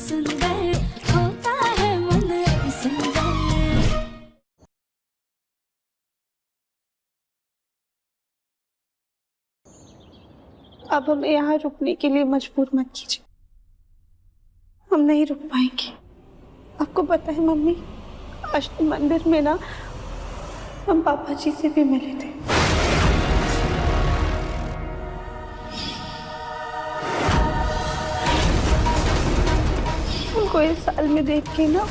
सुंदर होता है मन अति सुंदर। अब हमें यहाँ रुकने के लिए मजबूर मत कीजिए, हम नहीं रुक पाएंगे। आपको पता है मम्मी, आज तो मंदिर में ना हम पापा जी से भी मिले थे। उनको इस साल में देख के ना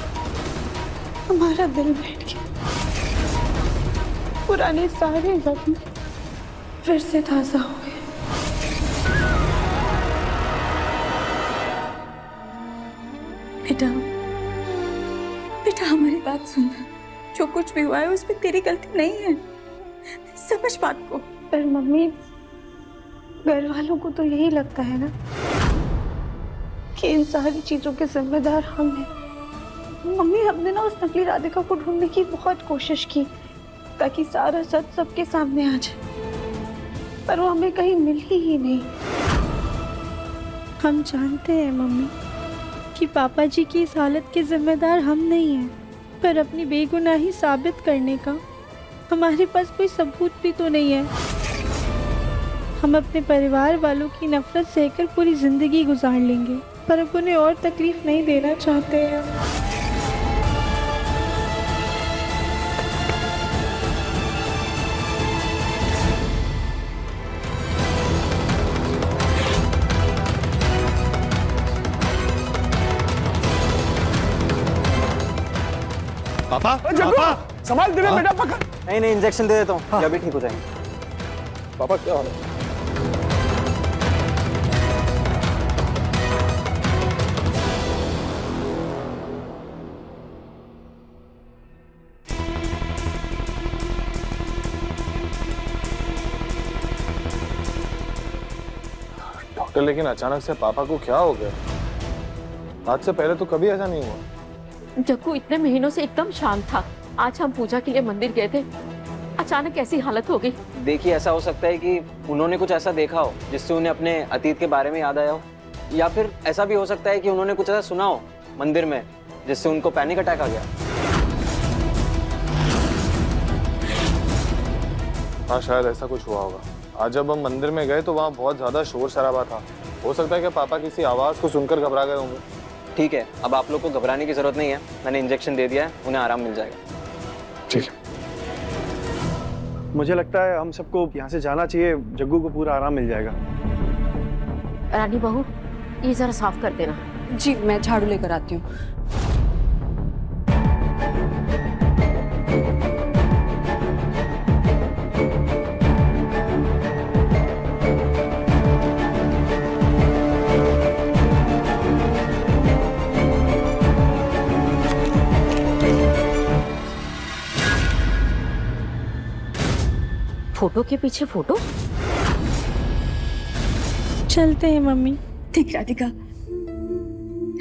हमारा दिल बैठ गया। पुराने सारे जख्म फिर से ताजा हो गए। बेटा, बेटा हमारी बात सुन। जो कुछ भी हुआ है उसमें तेरी गलती नहीं है, समझ बात को। पर मम्मी, घर वालों को तो यही लगता है ना कि इन सारी चीजों के जिम्मेदार हम हैं। मम्मी, हमने ना उस नकली राधिका को ढूंढने की बहुत कोशिश की ताकि सारा सच सबके सामने आ जाए, पर वो हमें कहीं मिल ही नहीं। हम जानते हैं मम्मी कि पापा जी की इस हालत के जिम्मेदार हम नहीं हैं, पर अपनी बेगुनाही साबित करने का हमारे पास कोई सबूत भी तो नहीं है। हम अपने परिवार वालों की नफरत सहकर पूरी जिंदगी गुजार लेंगे, पर अब उन्हें और तकलीफ नहीं देना चाहते हैं। पापा, पापा संभाल दे बेटा, पकड़। नहीं नहीं, इंजेक्शन दे देता हूँ, अभी ठीक हो जाएंगे। पापा क्या हो रहा है? डॉक्टर, लेकिन अचानक से पापा को क्या हो गया? आज से पहले तो कभी ऐसा नहीं हुआ। जग्गू इतने महीनों से एकदम शांत था, आज हम पूजा के लिए मंदिर गए थे, अचानक ऐसी हालत हो गई। देखिए, ऐसा हो सकता है कि उन्होंने कुछ ऐसा देखा हो जिससे उन्हें अपने अतीत के बारे में याद आया हो, या फिर ऐसा भी हो सकता है कि उन्होंने कुछ ऐसा सुना हो मंदिर में जिससे उनको पैनिक अटैक आ गया। हाँ, शायद ऐसा कुछ हुआ होगा। आज जब हम मंदिर में गए तो वहाँ बहुत ज्यादा शोर शराबा था। हो सकता है कि पापा किसी आवाज को सुनकर घबरा गए होंगे। ठीक है, अब आप लोग को घबराने की जरूरत नहीं है, मैंने इंजेक्शन दे दिया है, उन्हें आराम मिल जाएगा। ठीक है। मुझे लगता है हम सबको यहाँ से जाना चाहिए, जग्गू को पूरा आराम मिल जाएगा। रानी बहू, ये जरा साफ कर देना। जी, मैं झाड़ू लेकर आती हूँ। फोटो के पीछे फोटो। चलते हैं मम्मी। ठीक राधिका,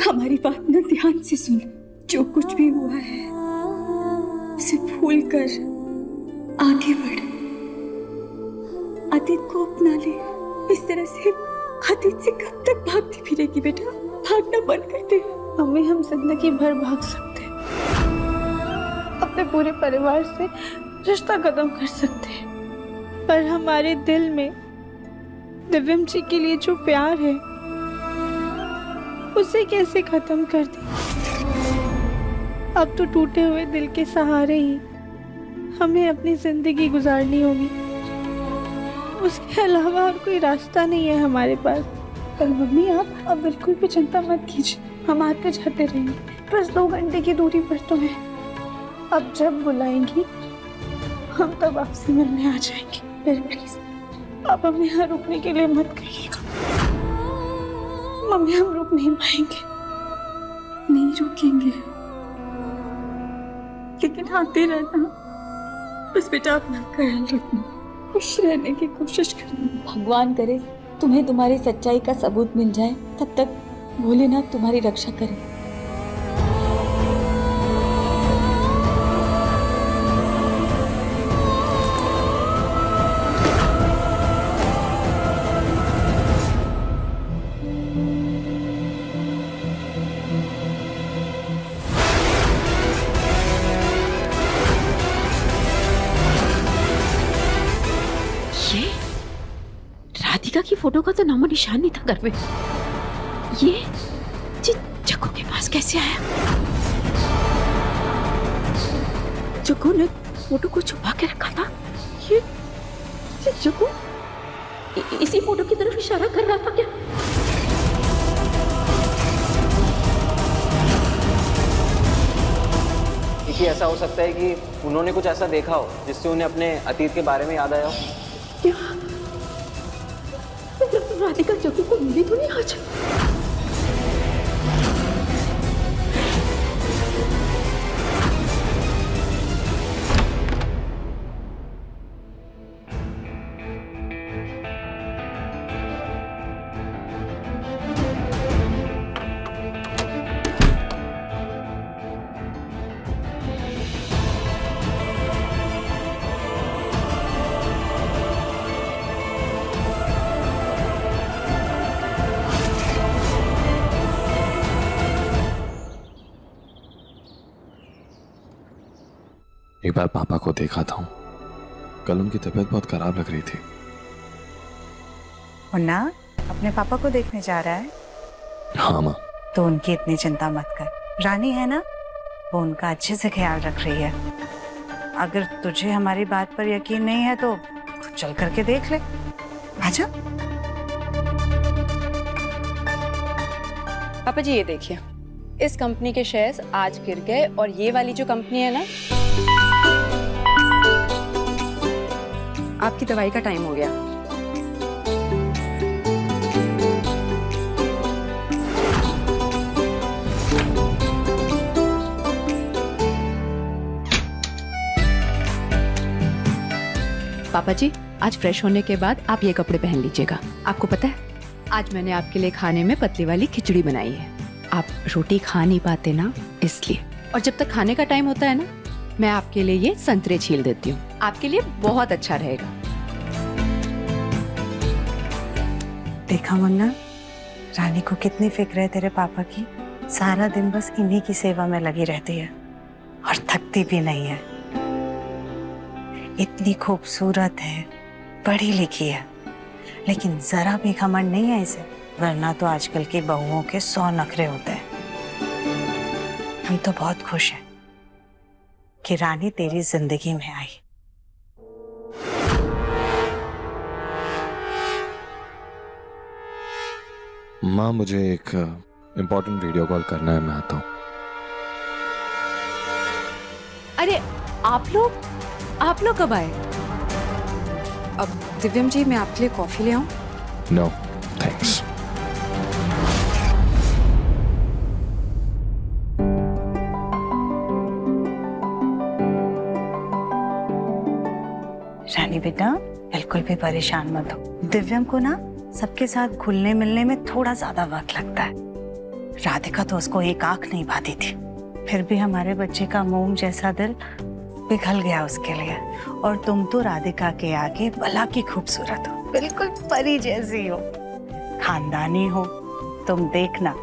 हमारी बात ना ध्यान से सुन। जो कुछ भी हुआ है उसे भूल कर आगे बढ़, अतीत को अपना ले। इस तरह से अतीत से कब तक भागती फिरेगी बेटा? भागना बंद कर दे। मम्मी, हम जिंदगी भर भाग सकते हैं, अपने पूरे परिवार से रिश्ता खत्म कर सकते हैं, पर हमारे दिल में दिव्यम जी के लिए जो प्यार है उसे कैसे खत्म कर दे? अब तो टूटे हुए दिल के सहारे ही हमें अपनी जिंदगी गुजारनी होगी, उसके अलावा और कोई रास्ता नहीं है हमारे पास। पर मम्मी, आप अब बिल्कुल भी चिंता मत कीजिए, हम आते जाते रहेंगे, बस 2 घंटे की दूरी पर तो है। अब जब बुलाएंगी हम तब आपसे मिलने आ जाएंगे। फिर प्लीज आप हमें यहाँ रुकने के लिए मत कहिएगा। मम्मी, हम रुक नहीं पाएंगे। नहीं रुकेंगे, लेकिन आते रहना। बस बेटा अपना ख्याल रखना, खुश रहने की कोशिश करना। भगवान करे तुम्हें तुम्हारी सच्चाई का सबूत मिल जाए, तब तक भोलेनाथ तुम्हारी रक्षा करे। फोटो का तो नामो निशान नहीं था घर में। ये जग्गू के पास कैसे आया? जग्गू ने फोटो को छुपा के रखा था। ये जग्गू इसी फोटो की तरफ इशारा कर रहा था क्या? देखिए, ऐसा हो सकता है कि उन्होंने कुछ ऐसा देखा हो जिससे उन्हें अपने अतीत के बारे में याद आया हो। क्या राधिका जग्गू को मिली तो नहीं आज? एक बार पापा को देखा था, कल उनकी तबीयत बहुत खराब लग रही थी। मुन्ना अपने पापा को देखने जा रहा है? हाँ माँ। तो उनकी इतनी चिंता मत कर, रानी है ना, वो उनका अच्छे से ख्याल रख रही है। अगर तुझे हमारी बात पर यकीन नहीं है तो चल करके देख ले, आजा। पापा जी ये देखिए, इस कंपनी के शेयर्स आज गिर गए और ये वाली जो कंपनी है ना, आपकी दवाई का टाइम हो गया। पापा जी आज फ्रेश होने के बाद आप ये कपड़े पहन लीजिएगा। आपको पता है आज मैंने आपके लिए खाने में पतली वाली खिचड़ी बनाई है। आप रोटी खा नहीं पाते ना, इसलिए। और जब तक खाने का टाइम होता है ना, मैं आपके लिए ये संतरे छील देती हूँ, आपके लिए बहुत अच्छा रहेगा। देखा मुन्ना, रानी को कितनी फिक्र है तेरे पापा की। सारा दिन बस इन्हीं की सेवा में लगी रहती है और थकती भी नहीं है। इतनी खूबसूरत है, पढ़ी लिखी है, लेकिन जरा भी घमंड नहीं है इसे, वरना तो आजकल की बहुओं के 100 नखरे होते हैं। हम तो बहुत खुश हैं कि रानी तेरी जिंदगी में आई। माँ मुझे एक इम्पोर्टेंट वीडियो कॉल करना है, मैं आता हूँ। अरे आप लोग कब आए? अब दिव्यम जी मैं आपके लिए कॉफी ले आऊं? No thanks. रानी बेटा बिल्कुल भी परेशान मत हो। दिव्यम को ना सबके साथ घुलने मिलने में थोड़ा ज्यादा वक्त लगता है। राधिका तो उसको एक आंख नहीं भाती थी, फिर भी हमारे बच्चे का मोम जैसा दिल पिघल गया उसके लिए। और तुम तो राधिका के आगे भला की खूबसूरत हो, बिल्कुल परी जैसी हो, खानदानी हो। तुम देखना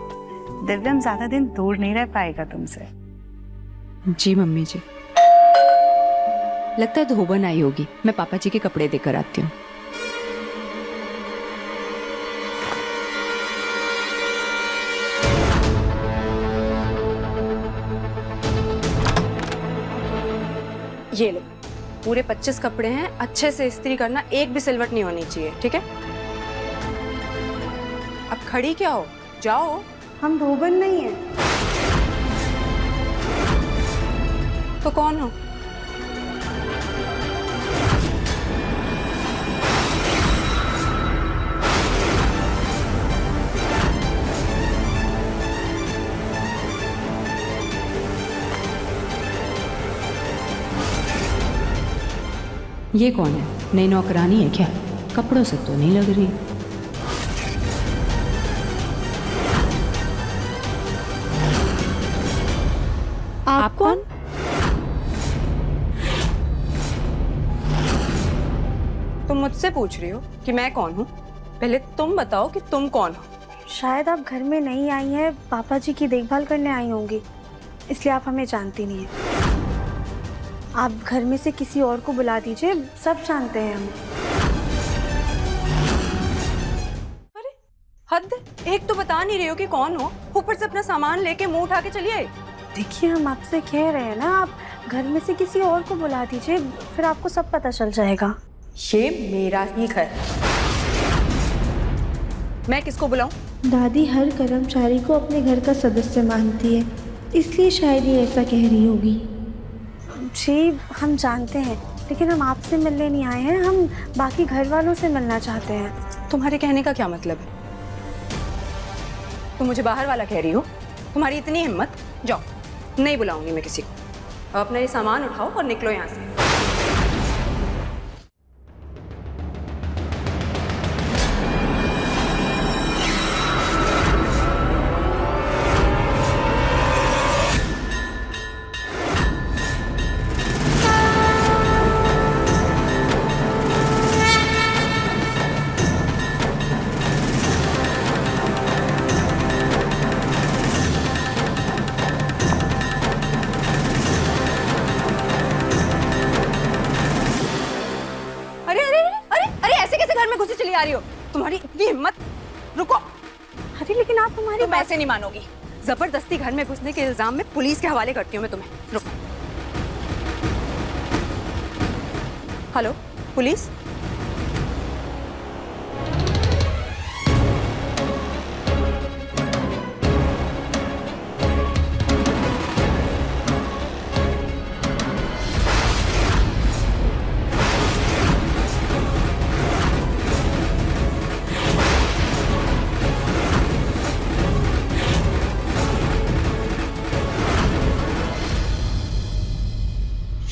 दिव्यम ज्यादा दिन दूर नहीं रह पाएगा तुमसे। जी मम्मी जी, लगता है धोबन आई होगी, मैं पापा जी के कपड़े देकर आती हूँ। ये लो, पूरे 25 कपड़े हैं, अच्छे से इस्त्री करना, एक भी सिलवट नहीं होनी चाहिए, ठीक है? अब खड़ी क्या हो, जाओ। हम धोबन नहीं है। तो कौन हो? ये कौन है? नई नौकरानी है क्या? कपड़ों से तो नहीं लग रही। आप कौन? तुम मुझसे पूछ रही हो कि मैं कौन हूँ? पहले तुम बताओ कि तुम कौन हो। शायद आप घर में नहीं आई हैं, पापा जी की देखभाल करने आई होंगी, इसलिए आप हमें जानती नहीं है। आप घर में से किसी और को बुला दीजिए, सब जानते हैं हमें। एक तो बता नहीं रहे हो कि कौन हो, ऊपर से अपना सामान लेके मुंह उठा के चलिए। देखिए हम आपसे कह रहे हैं ना, आप घर में से किसी और को बुला दीजिए, फिर आपको सब पता चल जाएगा। ये मेरा ही घर, मैं किसको बुलाऊं? दादी हर कर्मचारी को अपने घर का सदस्य मानती है, इसलिए शायद ये ऐसा कह रही होगी। जी हम जानते हैं, लेकिन हम आपसे मिलने नहीं आए हैं, हम बाकी घर वालों से मिलना चाहते हैं। तुम्हारे कहने का क्या मतलब है? तुम मुझे बाहर वाला कह रही हो? तुम्हारी इतनी हिम्मत? जाओ, नहीं बुलाऊंगी मैं किसी को। अपना ये सामान उठाओ और निकलो यहाँ से। आ रही हो? तुम्हारी इतनी हिम्मत? रुको। अरे लेकिन आप हमारी तुम ऐसे नहीं मानोगी। जबरदस्ती घर में घुसने के इल्जाम में पुलिस के हवाले करती हूँ मैं तुम्हें। रुको। Hello police?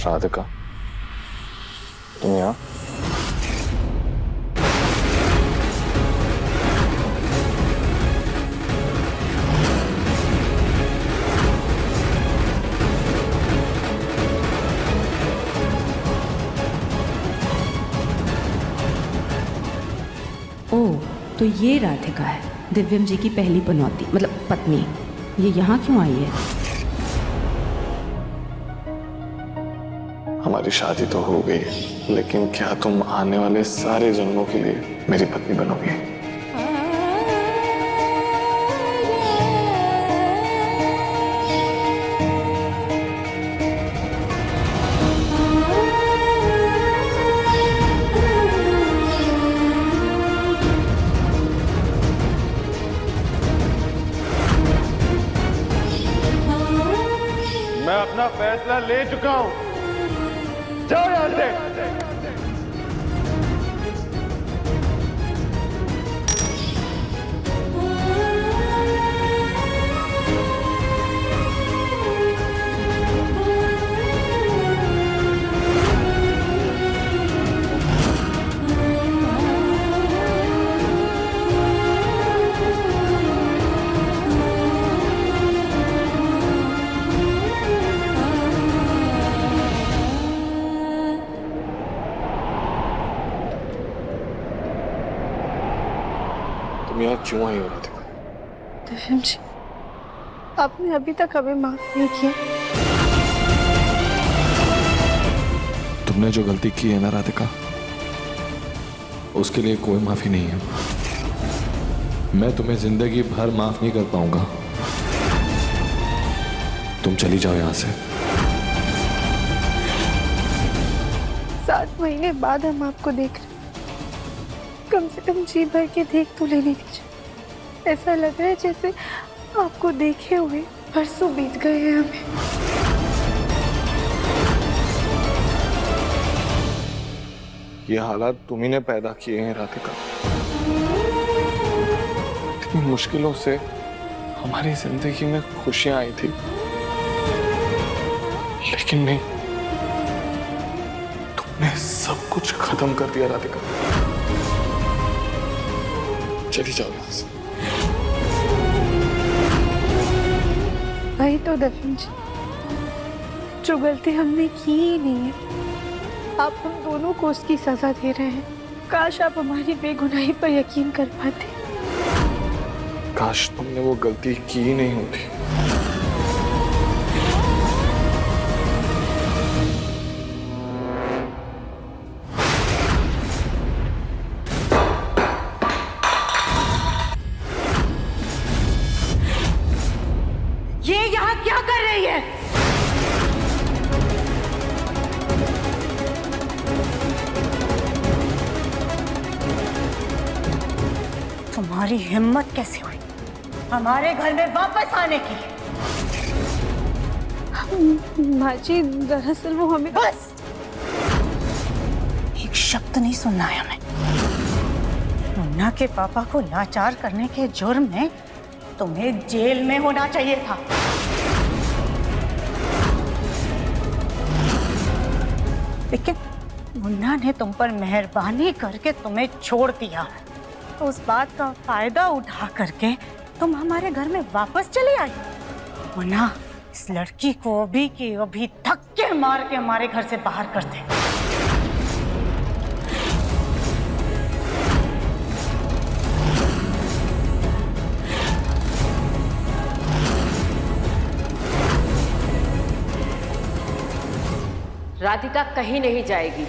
राधिका, तुम यहाँ? ओह, तो ये राधिका है, दिव्यम जी की पहली पनौती, मतलब पत्नी। ये यहाँ क्यों आई है? हमारी शादी तो हो गई है, लेकिन क्या तुम आने वाले सारे जन्मों के लिए मेरी पत्नी बनोगी? मैं अपना फैसला ले चुका हूं। जाओ यहाँ से। तुम यहाँ क्यों आई हो राधिका? दिव्यम जी, आपने अभी तक हमें माफ नहीं किया। तुमने जो गलती की है ना राधिका, उसके लिए कोई माफी नहीं है। मैं तुम्हें जिंदगी भर माफ नहीं कर पाऊंगा। तुम चली जाओ यहाँ से। 7 महीने बाद हम आपको देख रहे हैं, कम से कम जी भर के देख तो लेने दीजिए। ऐसा लग रहा है जैसे आपको देखे हुए परसों बीत गए हैं हमें। ये हालात तुम्ही ने पैदा किए हैं राधिका। इतनी मुश्किलों से हमारी जिंदगी में खुशियां आई थी, लेकिन नहीं, तुमने सब कुछ खत्म कर दिया राधिका। चली जाओ यहाँ से। वही तो दिव्यम जी, जो गलती हमने की ही नहीं है, आप हम दोनों को उसकी सजा दे रहे हैं। काश आप हमारी बेगुनाही पर यकीन कर पाते। काश तुमने वो गलती की ही नहीं होती। ये यहाँ क्या कर रही है? तुम्हारी हिम्मत कैसे हुई हमारे घर में वापस आने की? माँ जी दरअसल वो हमें बस एक शब्द नहीं सुनना है हमें। मुन्ना के पापा को लाचार करने के जुर्म में तुम्हें जेल में होना चाहिए था। लेकिन मुन्ना ने तुम पर मेहरबानी करके तुम्हें छोड़ दिया, तो उस बात का फायदा उठा करके तुम हमारे घर में वापस चली आई। मुन्ना, इस लड़की को अभी के अभी धक्के मार के हमारे घर से बाहर कर दे। राधिका कहीं नहीं जाएगी।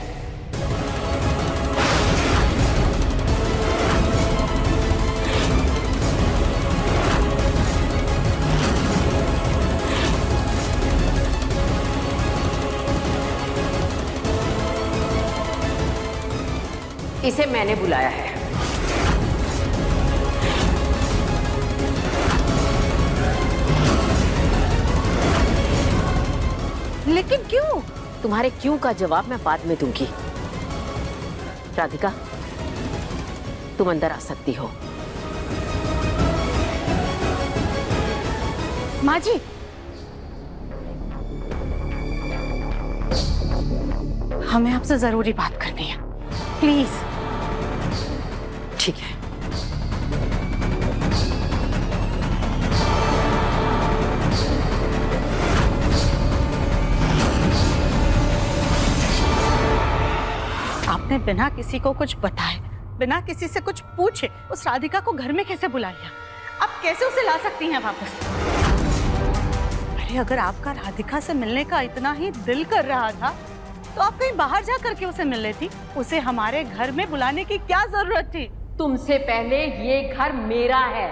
इसे मैंने बुलाया है। लेकिन क्यों? तुम्हारे क्यों का जवाब मैं बाद में दूंगी। राधिका, तुम अंदर आ सकती हो। माँ जी, हमें आपसे जरूरी बात करनी है, प्लीज। ठीक है। आपने बिना किसी को कुछ बताए, बिना किसी से कुछ पूछे उस राधिका को घर में कैसे बुला लिया? आप कैसे उसे ला सकती हैं वापस? अरे अगर आपका राधिका से मिलने का इतना ही दिल कर रहा था तो आप कहीं बाहर जा करके उसे मिल लेती। उसे हमारे घर में बुलाने की क्या जरूरत थी? तुमसे पहले ये घर मेरा है।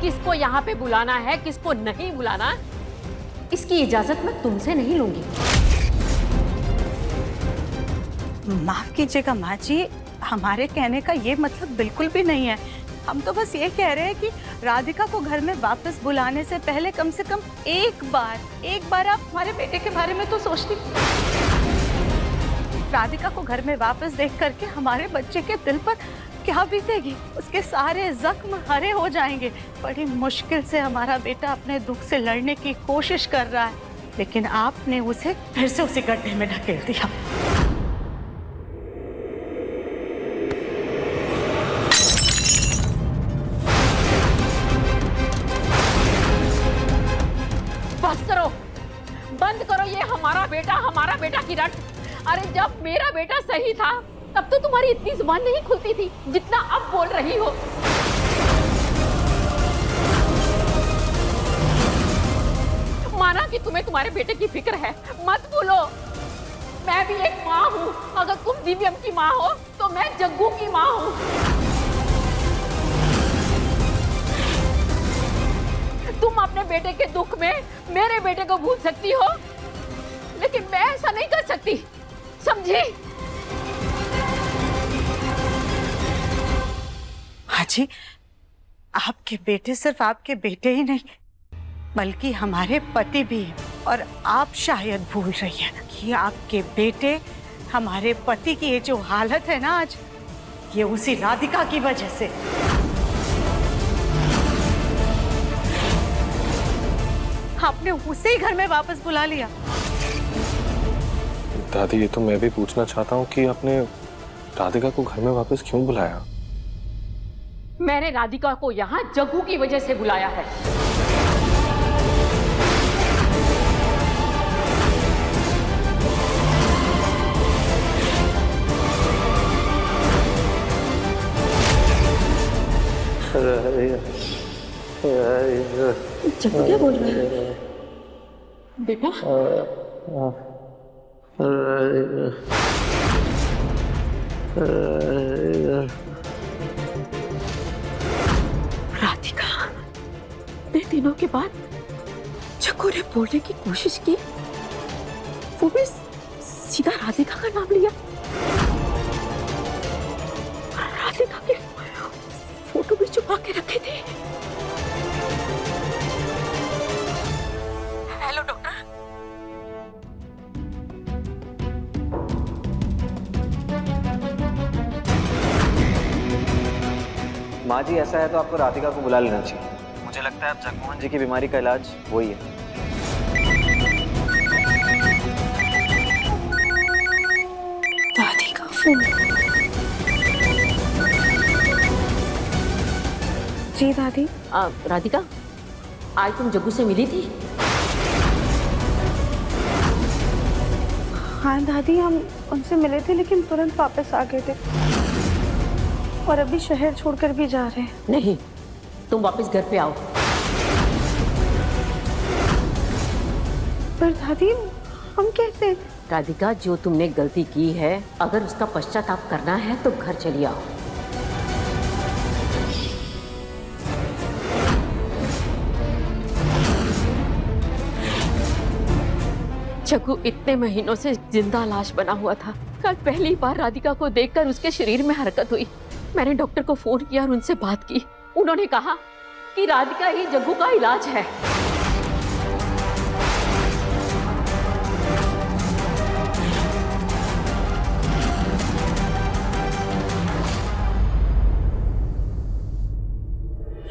किसको यहाँ पे बुलाना है, किसको नहीं बुलाना, इसकी इजाजत मैं तुमसे नहीं लूंगी। माफ कीजिएगा माँ जी, हमारे कहने का ये मतलब बिल्कुल भी नहीं है। हम तो बस ये कह रहे हैं कि राधिका को घर में वापस बुलाने से पहले कम से कम एक बार आप हमारे बेटे के बारे में तो सोचती। राधिका को घर में वापस देख करके हमारे बच्चे के दिल पर क्या बीतेगी? उसके सारे जख्म हरे हो जाएंगे। बड़ी मुश्किल से हमारा बेटा अपने दुख से लड़ने की कोशिश कर रहा है, लेकिन आपने उसे फिर से उसी गड्ढे में ढकेल दिया। बंद करो ये हमारा बेटा की रट। अरे जब मेरा बेटा सही था तब तो तुम्हारी इतनी जुबान नहीं खुलती थी जितना अब बोल रही हो। माना कि तुम्हें तुम्हारे बेटे की फिक्र है, मत बोलो। मैं भी एक माँ हूँ। अगर तुम दिव्यम की माँ हो तो मैं जग्गू की माँ हूँ। तुम अपने बेटे के दुख में मेरे बेटे को भूल सकती हो, लेकिन मैं ऐसा नहीं कर सकती, समझी? हाँ जी, आपके बेटे सिर्फ आपके बेटे ही नहीं बल्कि हमारे पति भी हैं। और आप शायद भूल रही हैं कि आपके बेटे हमारे पति की ये जो हालत है ना आज, ये उसी राधिका की वजह से। आपने उसे ही घर में वापस बुला लिया। दादी, ये तो मैं भी पूछना चाहता हूँ कि आपने राधिका को घर में वापस क्यों बुलाया? मैंने राधिका को यहाँ जग्गू की वजह से बुलाया है। जग्गू क्या बोल रहा है बेटा? राधिका, बेटी दिनों के बाद जग्गू ने बोलने की कोशिश की, वो भी सीधा राधिका का नाम लिया। राधिका की फोटो भी छुपा के रखी थी। Hello doctor. माँ जी, ऐसा है तो आपको राधिका को बुला लेना चाहिए। मुझे लगता है अब जगमोहन जी की बीमारी का इलाज वही है। दादी का फोन। जी दादी। राधिका, आज तुम जग्गू से मिली थी? हाँ दादी, हम उनसे मिले थे लेकिन तुरंत वापस आ गए थे और अभी शहर छोड़कर भी जा रहे हैं। नहीं, तुम वापस घर पे आओ। पर दादी, हम कैसे? राधिका, जो तुमने गलती की है, अगर उसका पश्चाताप करना है तो घर चली आओ। जग्गू इतने महीनों से जिंदा लाश बना हुआ था। कल पहली बार राधिका को देखकर उसके शरीर में हरकत हुई। मैंने डॉक्टर को फोन किया और उनसे बात की। उन्होंने कहा कि राधिका ही जग्गू का इलाज है।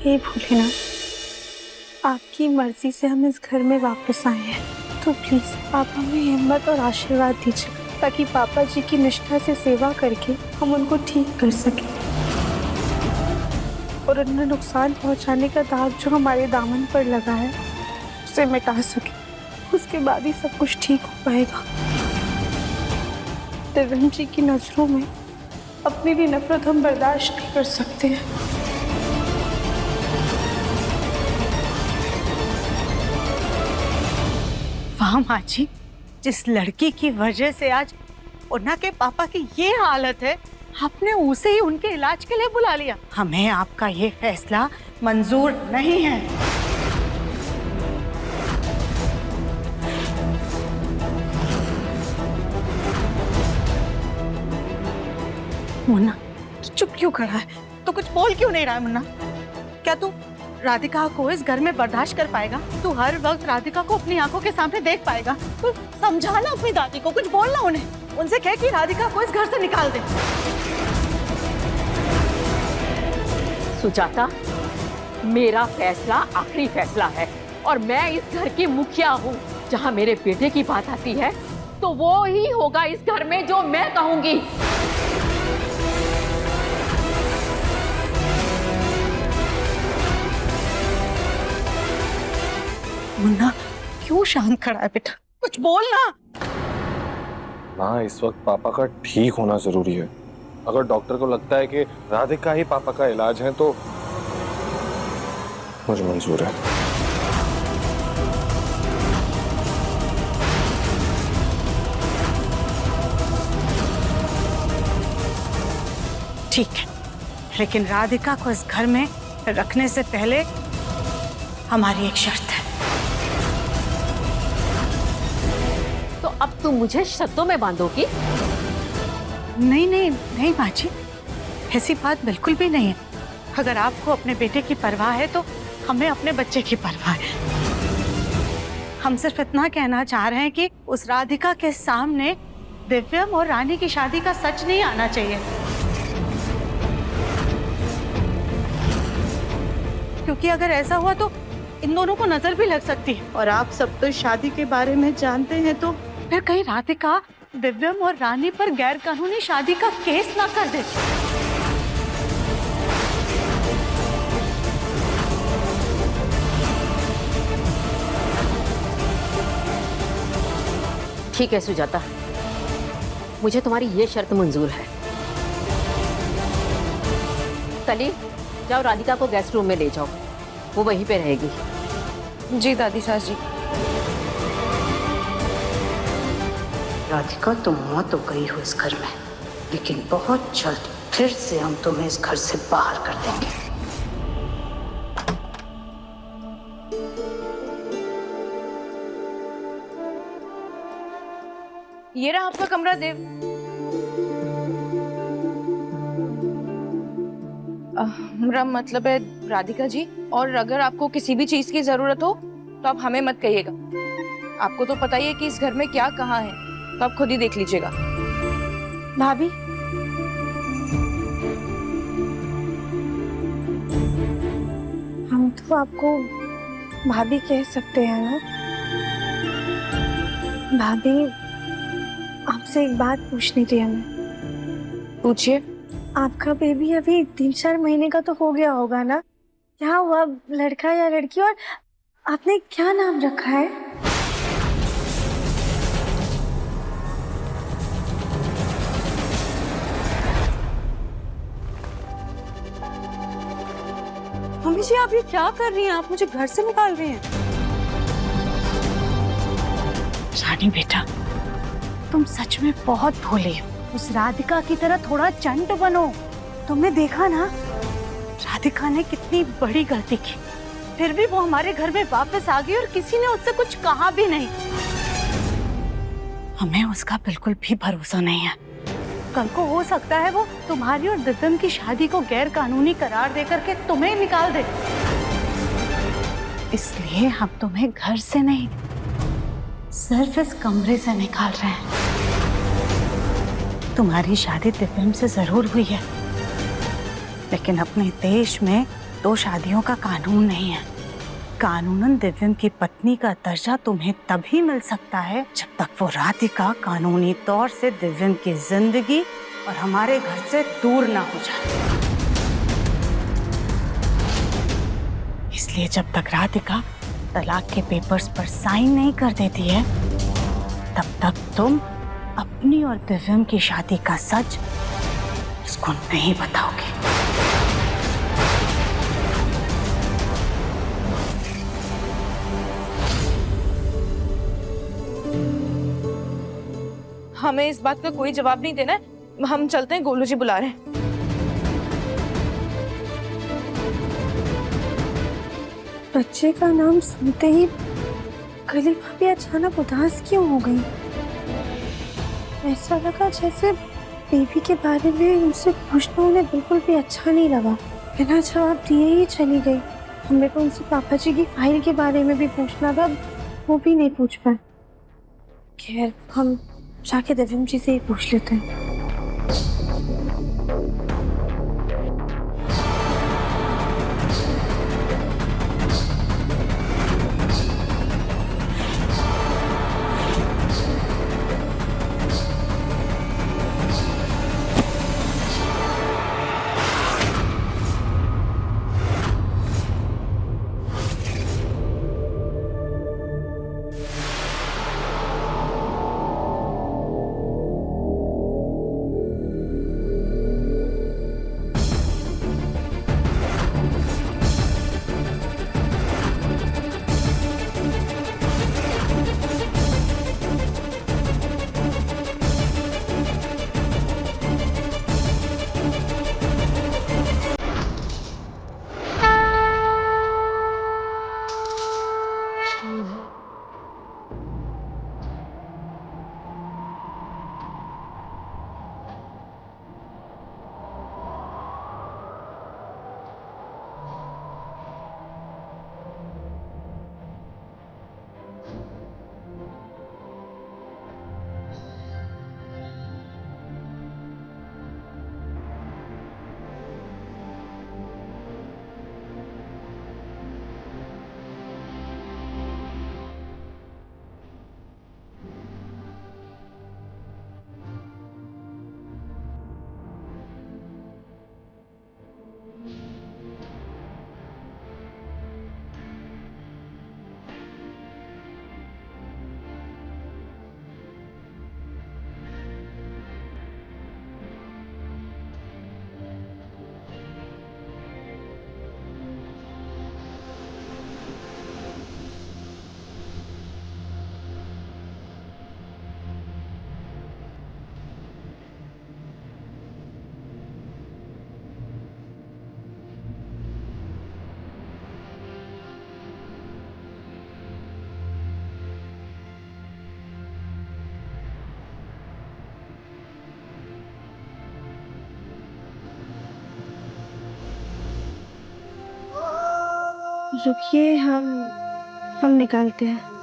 हे भोलेनाथ, आपकी मर्जी से हम इस घर में वापस आए हैं, तो प्लीज आप हमें हिम्मत और आशीर्वाद दीजिए ताकि पापा जी की निष्ठा से सेवा करके हम उनको ठीक कर सकें और उन्हें नुकसान पहुंचाने का दाग जो हमारे दामन पर लगा है उसे मिटा सके। उसके बाद ही सब कुछ ठीक हो पाएगा। दिव्यम जी की नजरों में अपनी भी नफरत हम बर्दाश्त नहीं कर सकते हैं। वाह माँ जी, जिस लड़की की वजह से आज उन्ना के पापा की ये हालत है, आपने उसे ही उनके इलाज के लिए बुला लिया। हमें आपका ये फैसला मंजूर नहीं है। मुन्ना, तू चुप क्यों खड़ा है? तो कुछ बोल क्यों नहीं रहा है मुन्ना? क्या तू राधिका को इस घर में बर्दाश्त कर पाएगा? तू हर वक्त राधिका को अपनी आंखों के सामने देख पाएगा? तू समझाना अपनी दादी को, कुछ बोलना उन्हें। उनसे कह कि राधिका को इस घर से निकाल दे। सुजाता, मेरा फैसला आखिरी फैसला है और मैं इस घर की मुखिया हूँ। जहाँ मेरे बेटे की बात आती है तो वो ही होगा इस घर में जो मैं कहूंगी। मुन्ना, क्यों शांत खड़ा है बेटा? कुछ बोलना। माँ, इस वक्त पापा का ठीक होना जरूरी है। अगर डॉक्टर को लगता है कि राधिका ही पापा का इलाज है तो मुझे मंजूर है। ठीक है, लेकिन राधिका को इस घर में रखने से पहले हमारी एक शर्त है। तो अब तुम मुझे शर्तों में बांधोगी? नहीं नहीं नहीं माँ जी, ऐसी बात बिल्कुल भी नहीं है। अगर आपको अपने बेटे की परवाह है तो हमें अपने बच्चे की परवाह है। हम सिर्फ इतना कहना चाह रहे हैं कि उस राधिका के सामने दिव्यम और रानी की शादी का सच नहीं आना चाहिए, क्योंकि अगर ऐसा हुआ तो इन दोनों को नजर भी लग सकती है। और आप सब तो शादी के बारे में जानते हैं, तो फिर कहीं राधिका दिव्यम और रानी पर गैर कानूनी शादी का केस ना कर दे। ठीक है सुजाता, मुझे तुम्हारी ये शर्त मंजूर है। कली, जाओ राधिका को गेस्ट रूम में ले जाओ, वो वहीं पे रहेगी। जी दादी सास जी। राधिका, तुम मौत तो गई हो इस घर में, लेकिन बहुत जल्द फिर से हम तुम्हें इस घर से बाहर कर देंगे। ये रहा आपका कमरा देव। मेरा मतलब है राधिका जी, और अगर आपको किसी भी चीज की जरूरत हो तो आप हमें मत कहिएगा। आपको तो पता ही है कि इस घर में क्या कहाँ है, तो आप खुद ही देख लीजिएगा। भाभी, हम तो आपको भाभी कह सकते हैं ना? भाभी, आपसे एक बात पूछनी थी हमें। पूछिए। आपका बेबी अभी 3-4 महीने का तो हो गया होगा ना? क्या हुआ, लड़का या लड़की, और आपने क्या नाम रखा है? मम्मी जी आप ये क्या कर रही हैं? आप मुझे घर से निकाल रहे हैं। रानी बेटा, तुम सच में बहुत भोले हो। उस राधिका की तरह थोड़ा चंट बनो। तुमने देखा ना राधिका ने कितनी बड़ी गलती की, फिर भी वो हमारे घर में वापस आ गई और किसी ने उससे कुछ कहा भी नहीं। हमें उसका बिल्कुल भी भरोसा नहीं है। कल को हो सकता है वो तुम्हारी और दिव्यम की शादी को गैर कानूनी करार देकर के तुम्हें निकाल दे। इसलिए हम तुम्हें घर से नहीं, सिर्फ इस कमरे से निकाल रहे हैं। तुम्हारी शादी दिव्यम से जरूर हुई है, लेकिन अपने देश में 2 शादियों का कानून नहीं है। कानूनन दिव्यम की पत्नी का दर्जा तुम्हें तभी मिल सकता है जब तक वो राधिका कानूनी तौर से दिव्यम की जिंदगी और हमारे घर से दूर ना हो जाए। इसलिए जब तक राधिका तलाक के पेपर्स पर साइन नहीं कर देती है, तब तक तुम अपनी और दिव्यम की शादी का सच उसको नहीं बताओगे। हमें इस बात का कोई जवाब नहीं देना है। हम चलते हैं, गोलू जी बुला रहे हैं। बच्चे का नाम सुनते ही गली भाभी अचानक उदास क्यों हो गई? ऐसा लगा जैसे बेबी के बारे में उनसे पूछना उन्हें बिल्कुल भी अच्छा नहीं लगा। बिना जवाब दिए ही चली गई। हमें तो उनसे पापा जी की फाइल के बारे में भी पूछना था, वो भी नहीं पूछ पाए। खैर, हम जाके दिव्यम जी से ही पूछ लेते हैं। रुकिए, हम निकालते हैं।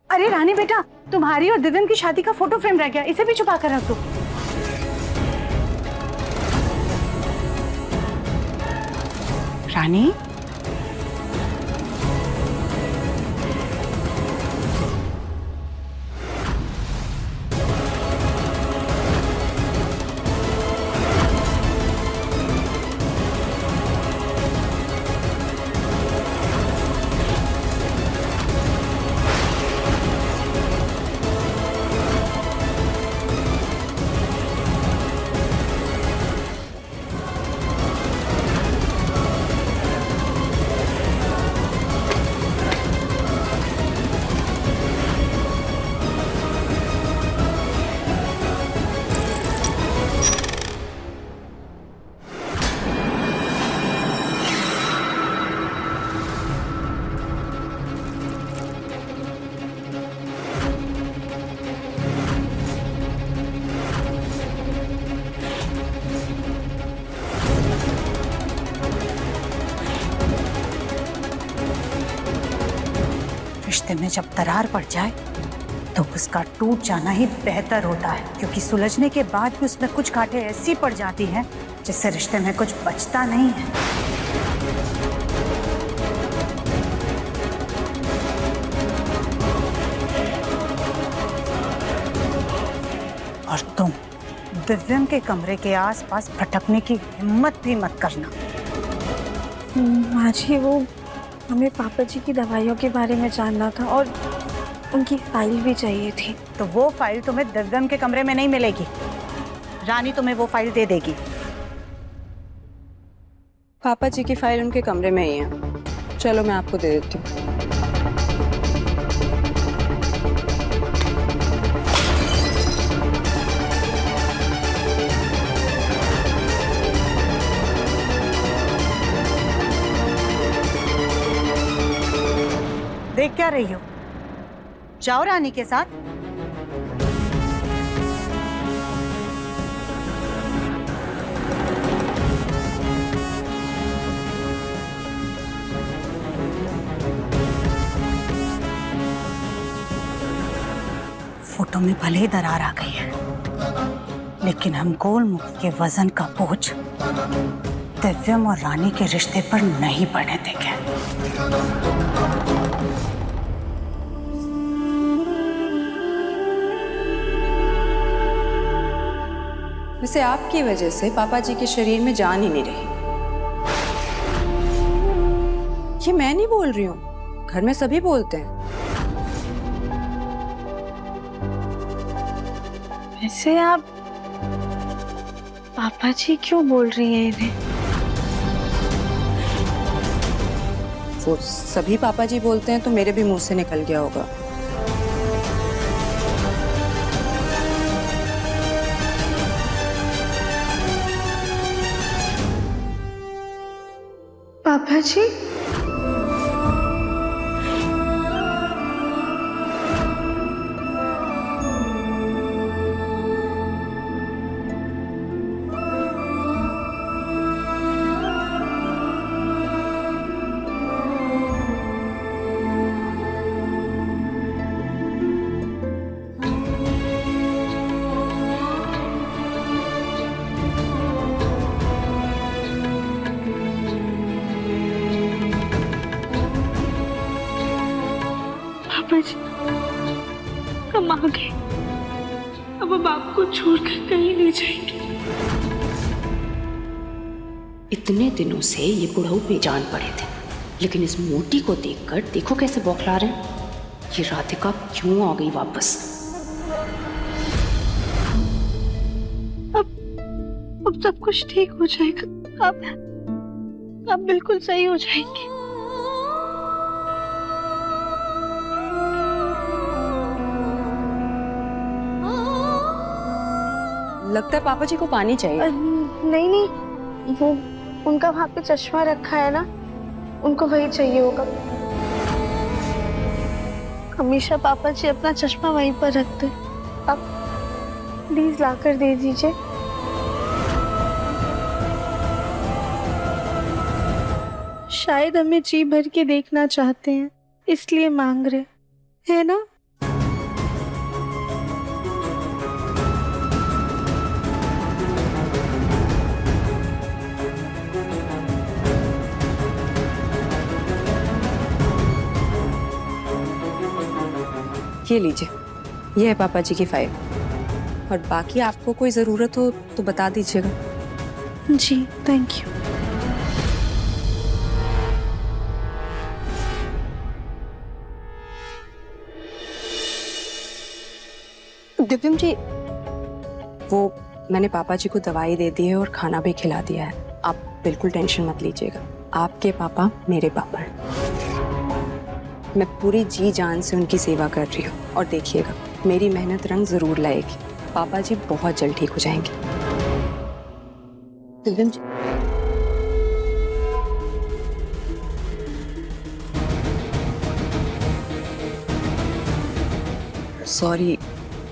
अरे रानी बेटा, तुम्हारी और दिव्यम की शादी का फोटो फ्रेम रह गया, इसे भी छुपा कर रख दो। रानी, रिश्ते में जब दरार पड़ जाए तो उसका टूट जाना ही बेहतर होता है, क्योंकि सुलझने के बाद भी उसमें कुछ गांठें ऐसी पड़ जाती हैं जिससे रिश्ते में कुछ बचता नहीं है। और तुम दिव्यम के कमरे के आसपास भटकने की हिम्मत भी मत करना। माँ जी, वो हमें पापा जी की दवाइयों के बारे में जानना था और उनकी फाइल भी चाहिए थी। तो वो फाइल तुम्हें दिव्यम के कमरे में नहीं मिलेगी, रानी तुम्हें वो फाइल दे देगी। पापा जी की फाइल उनके कमरे में ही है, चलो मैं आपको दे देती हूँ। देख क्या रही हो? जाओ रानी के साथ। फोटो में भले ही दरार आ गई है, लेकिन हम गोलमुखी के वजन का बोझ दिव्यम और रानी के रिश्ते पर नहीं पड़ने देंगे। वैसे आपकी वजह से पापा जी के शरीर में जान ही नहीं रही। ये मैं नहीं बोल रही हूँ, घर में सभी बोलते हैं। वैसे आप पापा जी क्यों बोल रही हैं इन्हें? वो सभी पापा जी बोलते हैं तो मेरे भी मुंह से निकल गया होगा। पापा जी, पापा जी, हम आ गए। अब वो बाप को छोड़कर कहीं नहीं जाएंगे। इतने दिनों से ये बुढ़ऊ बेजान पड़े थे, लेकिन इस मोटी को देखकर देखो कैसे बौखला रहे हैं। ये राधिका क्यों आ गई वापस? अब सब कुछ ठीक हो जाएगा। आप बिल्कुल सही हो जाएंगे। लगता है पापा जी को पानी चाहिए। नहीं नहीं, वो उनका वहाँ पे चश्मा रखा है ना, उनको वही चाहिए होगा। हमेशा पापा जी अपना चश्मा वहीं पर रखते। आप प्लीज लाकर दे दीजिए। शायद हमें जी भर के देखना चाहते हैं, इसलिए मांग रहे है ना। ये लीजिए, ये है पापा जी की फाइल, और बाकी आपको कोई ज़रूरत हो तो बता दीजिएगा। जी थैंक यू। दिव्यम जी, वो मैंने पापा जी को दवाई दे दी है और खाना भी खिला दिया है। आप बिल्कुल टेंशन मत लीजिएगा। आपके पापा मेरे पापा हैं। मैं पूरी जी जान से उनकी सेवा कर रही हूँ, और देखिएगा मेरी मेहनत रंग जरूर लाएगी। पापा जी बहुत जल्द ठीक हो जाएंगे। दिव्यम जी, सॉरी,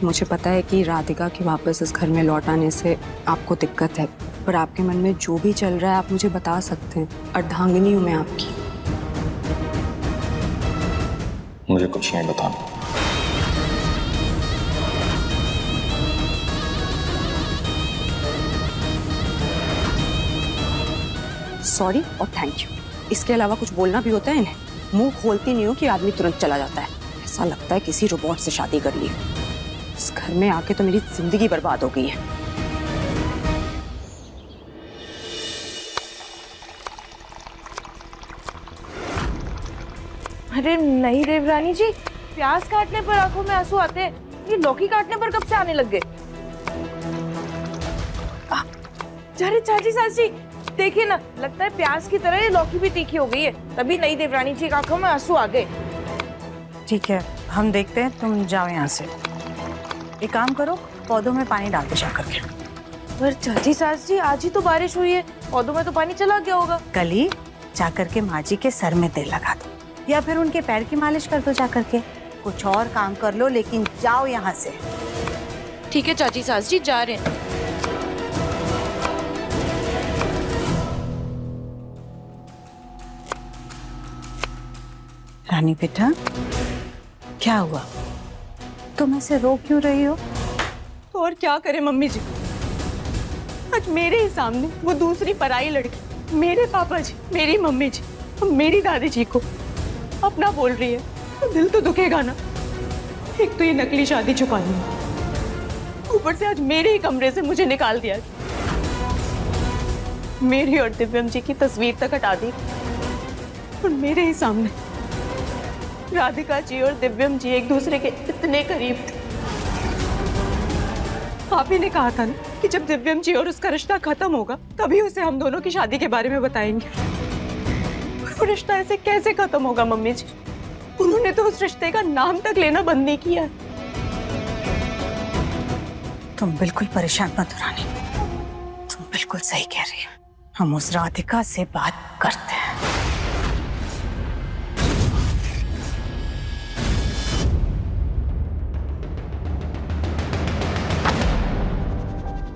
मुझे पता है कि राधिका के वापस इस घर में लौट आने से आपको दिक्कत है, पर आपके मन में जो भी चल रहा है आप मुझे बता सकते हैं। अर्धांगिनी हूँ मैं आपकी। मुझे कुछ नहीं बताना। सॉरी और थैंक यू, इसके अलावा कुछ बोलना भी होता है इन्हें? मुंह खोलती नहीं हो कि आदमी तुरंत चला जाता है। ऐसा लगता है किसी रोबोट से शादी कर ली। इस घर में आके तो मेरी जिंदगी बर्बाद हो गई है। अरे नहीं देवरानी जी, प्याज काटने पर आंखों में आंसू आते हैं, ये लौकी काटने पर कब से आने लग गए? अरे चाची सासी देखिए ना, लगता है प्याज की तरह ये लौकी भी तीखी हो गई है, तभी नहीं देवरानी जी की आंखों में आंसू आ गए। ठीक है, हम देखते हैं, तुम जाओ यहाँ से। एक काम करो, पौधों में पानी डाल दो जाकर के। पर चाची सास जी, आज ही तो बारिश हुई है, पौधों में तो पानी चला गया होगा। कल ही जाकर के माँ जी के सर में तेल लगा दो, या फिर उनके पैर की मालिश कर दो जाकर के। कुछ और काम कर लो, लेकिन जाओ यहाँ से। ठीक है चाची सास जी, जा रहे हैं। रानी बेटा, क्या हुआ? तुम ऐसे रो क्यों रही हो? तो और क्या करे मम्मी जी, आज मेरे ही सामने वो दूसरी पराई लड़की मेरे पापा जी, मेरी मम्मी जी और मेरी दादी जी को अपना बोल रही है, तो दिल तो दुखेगा ना। एक तो ये नकली शादी छुपानी है, ऊपर से आज मेरे ही कमरे से मुझे निकाल दिया, मेरी और दिव्यम जी की तस्वीर तक हटा दी, और मेरे ही सामने राधिका जी और दिव्यम जी एक दूसरे के इतने करीब थे। आप ही ने कहा था ना कि जब दिव्यम जी और उसका रिश्ता खत्म होगा तभी उसे हम दोनों की शादी के बारे में बताएंगे। वो रिश्ता ऐसे कैसे खत्म होगा मम्मी जी? उन्होंने तो उस रिश्ते का नाम तक लेना बंद नहीं किया। तुम बिल्कुल परेशान मत हो रानी, तुम बिल्कुल सही कह रही हो। हम उस राधिका से बात करते हैं।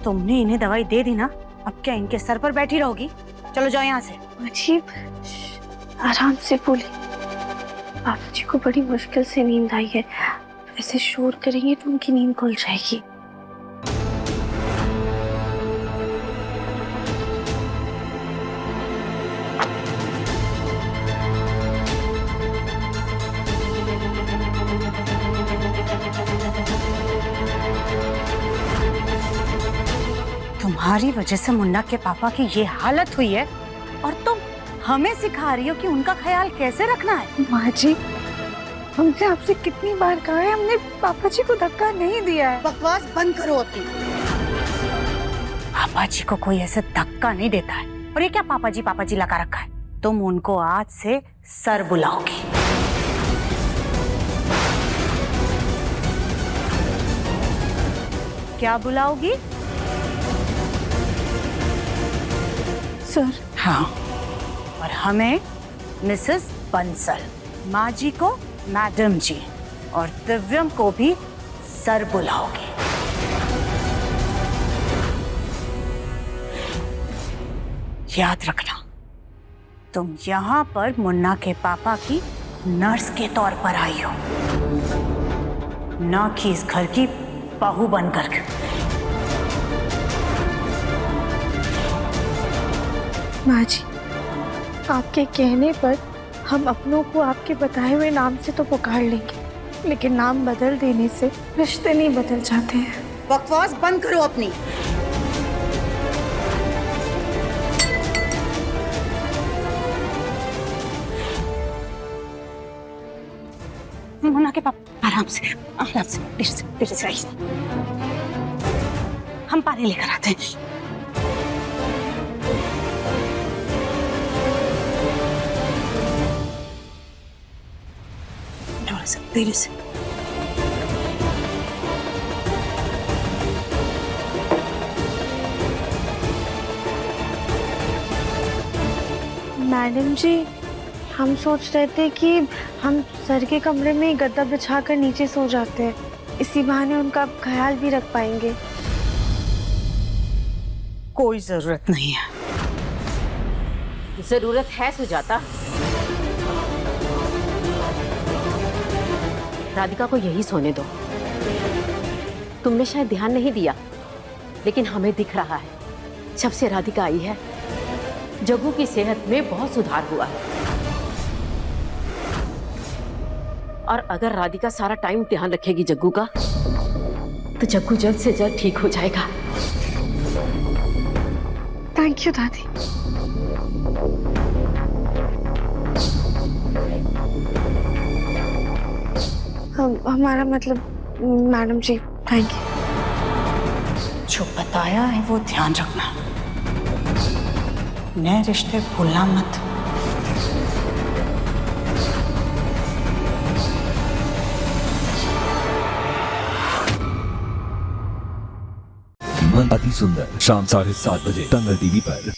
तुमने इन्हें दवाई दे दी ना, अब क्या इनके सर पर बैठी रहोगी? चलो जाओ यहाँ से। अजीब, आराम से बोली। बाबू जी को बड़ी मुश्किल से नींद आई है, ऐसे शोर करेंगे तो उनकी नींद खुल जाएगी। तुम्हारी वजह से मुन्ना के पापा की ये हालत हुई है और तुम हमें सिखा रही हो कि उनका ख्याल कैसे रखना है। माँ जी, हमने आपसे कितनी बार कहा है, हमने पापा जी को धक्का नहीं दिया है। बकवास बंद करो अपनी। पापा जी को कोई ऐसे धक्का नहीं देता है। और ये क्या पापा जी लगा रखा है? तुम उनको आज से सर बुलाओगी। क्या बुलाओगी? सर। हाँ, और हमें मिसेस बंसल, माँ जी को मैडम जी और दिव्यम को भी सर बुलाओगे। याद रखना, तुम यहाँ पर मुन्ना के पापा की नर्स के तौर पर आई हो, ना कि इस घर की बहू बनकर के। माँ जी, आपके कहने पर हम अपनों को आपके बताए हुए नाम से तो पुकार लेंगे, लेकिन नाम बदल देने से रिश्ते नहीं बदल जाते हैं। बकवास बंद करो अपनी। मुन्ना के पापा, आराम से धीरे से आइए। हम पानी लेकर आते हैं। धीरे से। मैडम जी, हम सोच रहे थे कि हम सर के कमरे में गद्दा बिछाकर नीचे सो जाते हैं, इसी बहाने उनका ख्याल भी रख पाएंगे। कोई जरूरत नहीं है। जरूरत है सुजाता। राधिका को यही सोने दो। तुमने शायद ध्यान नहीं दिया, लेकिन हमें दिख रहा है, जब से राधिका आई है जग्गू की सेहत में बहुत सुधार हुआ है। और अगर राधिका सारा टाइम ध्यान रखेगी जग्गू का, तो जग्गू जल्द से जल्द ठीक हो जाएगा। थैंक यू दादी। हमारा मतलब मैडम जी, थैंक यू। जो बताया है वो ध्यान रखना, नए रिश्ते भूलना मत। मन अति सुंदर, शाम 7:30 बजे दंगल टीवी पर।